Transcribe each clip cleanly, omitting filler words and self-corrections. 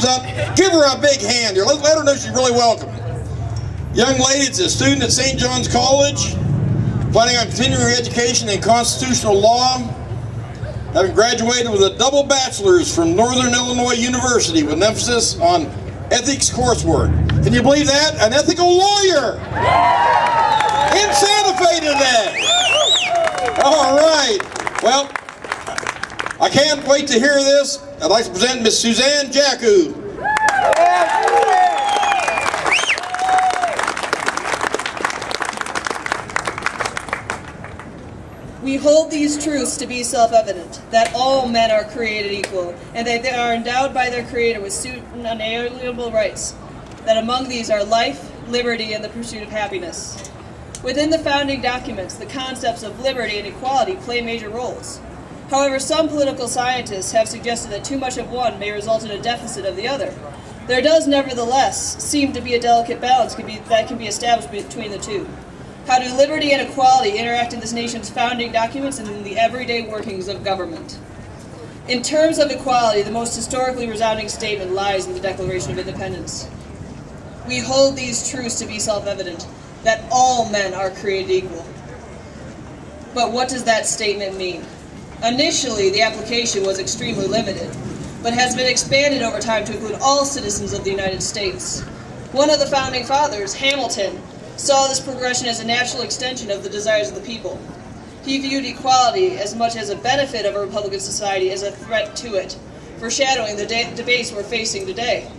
comes up, give her a big hand here. Let her know she's really welcome. Young lady is a student at St. John's College, planning on continuing her education in constitutional law, having graduated with a double bachelor's from Northern Illinois University with an emphasis on ethics coursework. Can you believe that? An ethical lawyer in Santa Fe today. All right. Well, I can't wait to hear this. I'd like to present Miss Suzanne J. We hold these truths to be self-evident, that all men are created equal, and that they are endowed by their Creator with certain unalienable rights, that among these are life, liberty, and the pursuit of happiness. Within the founding documents, the concepts of liberty and equality play major roles. However, some political scientists have suggested that too much of one may result in a deficit of the other. There does nevertheless seem to be a delicate balance that can be established between the two. How do liberty and equality interact in this nation's founding documents and in the everyday workings of government? In terms of equality, the most historically resounding statement lies in the Declaration of Independence. We hold these truths to be self-evident, that all men are created equal. But what does that statement mean? Initially, the application was extremely limited, but has been expanded over time to include all citizens of the United States. One of the founding fathers, Hamilton, saw this progression as a natural extension of the desires of the people. He viewed equality as much as a benefit of a republican society as a threat to it, foreshadowing the debates we're facing today.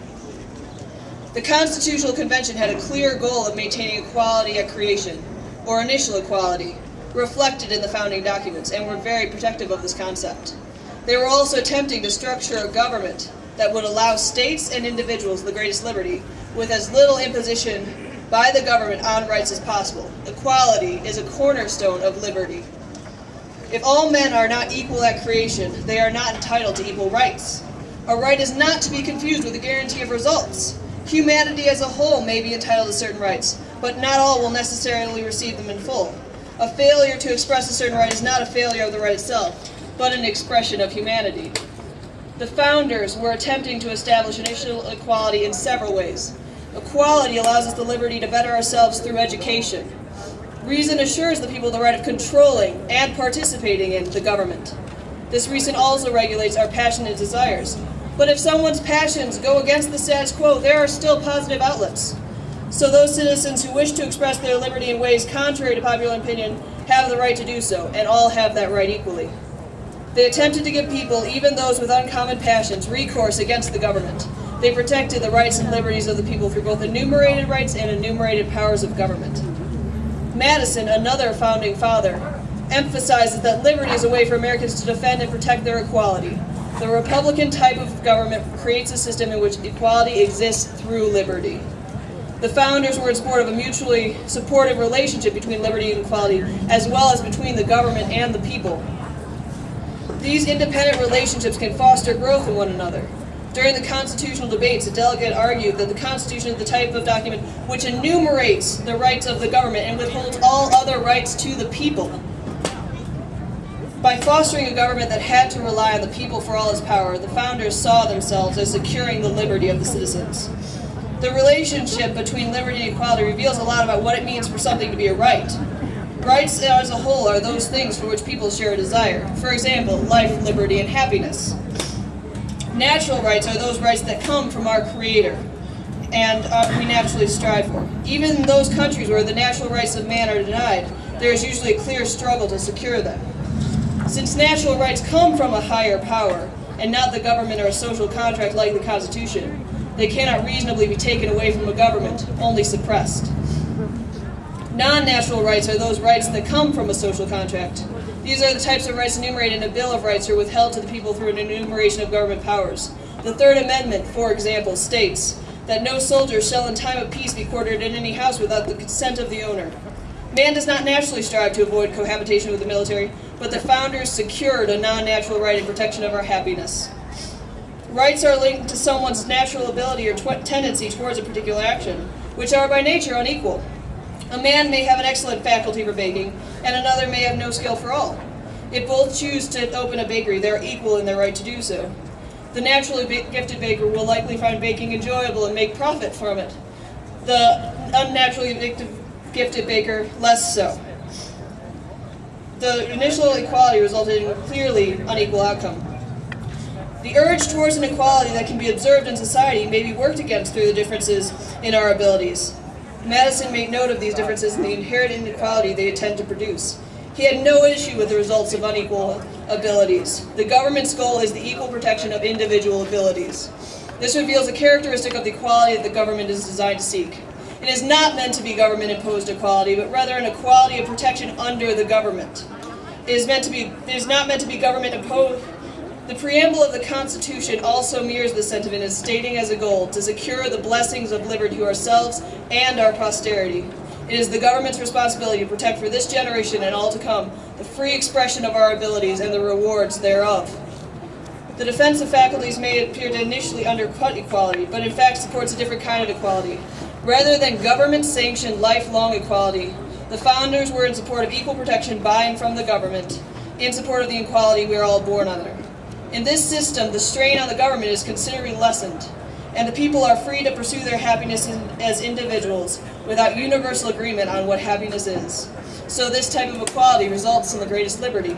The Constitutional Convention had a clear goal of maintaining equality at creation, or initial equality, reflected in the founding documents, and were very protective of this concept. They were also attempting to structure a government that would allow states and individuals the greatest liberty, with as little imposition by the government on rights as possible. Equality is a cornerstone of liberty. If all men are not equal at creation, they are not entitled to equal rights. A right is not to be confused with a guarantee of results. Humanity as a whole may be entitled to certain rights, but not all will necessarily receive them in full. A failure to express a certain right is not a failure of the right itself, but an expression of humanity. The founders were attempting to establish initial equality in several ways. Equality allows us the liberty to better ourselves through education. Reason assures the people the right of controlling and participating in the government. This reason also regulates our passionate desires. But if someone's passions go against the status quo, there are still positive outlets. So those citizens who wish to express their liberty in ways contrary to popular opinion have the right to do so, and all have that right equally. They attempted to give people, even those with uncommon passions, recourse against the government. They protected the rights and liberties of the people through both enumerated rights and enumerated powers of government. Madison, another founding father, emphasizes that liberty is a way for Americans to defend and protect their equality. The Republican type of government creates a system in which equality exists through liberty. The founders were in support of a mutually supportive relationship between liberty and equality, as well as between the government and the people. These independent relationships can foster growth in one another. During the constitutional debates, a delegate argued that the Constitution is the type of document which enumerates the rights of the government and withholds all other rights to the people. By fostering a government that had to rely on the people for all its power, the founders saw themselves as securing the liberty of the citizens. The relationship between liberty and equality reveals a lot about what it means for something to be a right. Rights as a whole are those things for which people share a desire. For example, life, liberty, and happiness. Natural rights are those rights that come from our Creator and we naturally strive for. Even in those countries where the natural rights of man are denied, there is usually a clear struggle to secure them. Since natural rights come from a higher power and not the government or a social contract like the Constitution, they cannot reasonably be taken away from a government, only suppressed. Non-natural rights are those rights that come from a social contract. These are the types of rights enumerated in a Bill of Rights or withheld to the people through an enumeration of government powers. The Third Amendment, for example, states that no soldier shall in time of peace be quartered in any house without the consent of the owner. Man does not naturally strive to avoid cohabitation with the military, but the founders secured a non-natural right in protection of our happiness. Rights are linked to someone's natural ability or tendency towards a particular action, which are by nature unequal. A man may have an excellent faculty for baking, and another may have no skill for all. If both choose to open a bakery, they are equal in their right to do so. The naturally gifted baker will likely find baking enjoyable and make profit from it. The unnaturally gifted baker, less so. The initial equality resulted in a clearly unequal outcome. The urge towards an equality that can be observed in society may be worked against through the differences in our abilities. Madison made note of these differences and the inherent inequality they tend to produce. He had no issue with the results of unequal abilities. The government's goal is the equal protection of individual abilities. This reveals a characteristic of the equality that the government is designed to seek. It is not meant to be government-imposed equality, but rather an equality of protection under the government. It is not meant to be government-imposed. The preamble of the Constitution also mirrors this sentiment as stating as a goal to secure the blessings of liberty to ourselves and our posterity. It is the government's responsibility to protect for this generation and all to come the free expression of our abilities and the rewards thereof. The defense of faculties may appear to initially undercut equality, but in fact supports a different kind of equality. Rather than government-sanctioned lifelong equality, the founders were in support of equal protection by and from the government, in support of the equality we are all born under. In this system, the strain on the government is considerably lessened, and the people are free to pursue their happiness as individuals without universal agreement on what happiness is. So this type of equality results in the greatest liberty.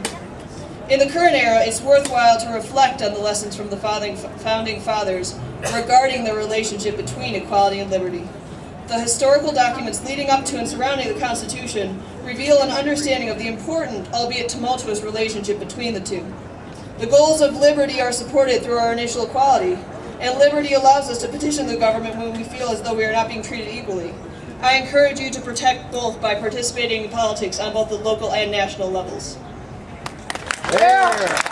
In the current era, it's worthwhile to reflect on the lessons from the founding fathers regarding the relationship between equality and liberty. The historical documents leading up to and surrounding the Constitution reveal an understanding of the important, albeit tumultuous, relationship between the two. The goals of liberty are supported through our initial equality, and liberty allows us to petition the government when we feel as though we are not being treated equally. I encourage you to protect both by participating in politics on both the local and national levels. Yeah.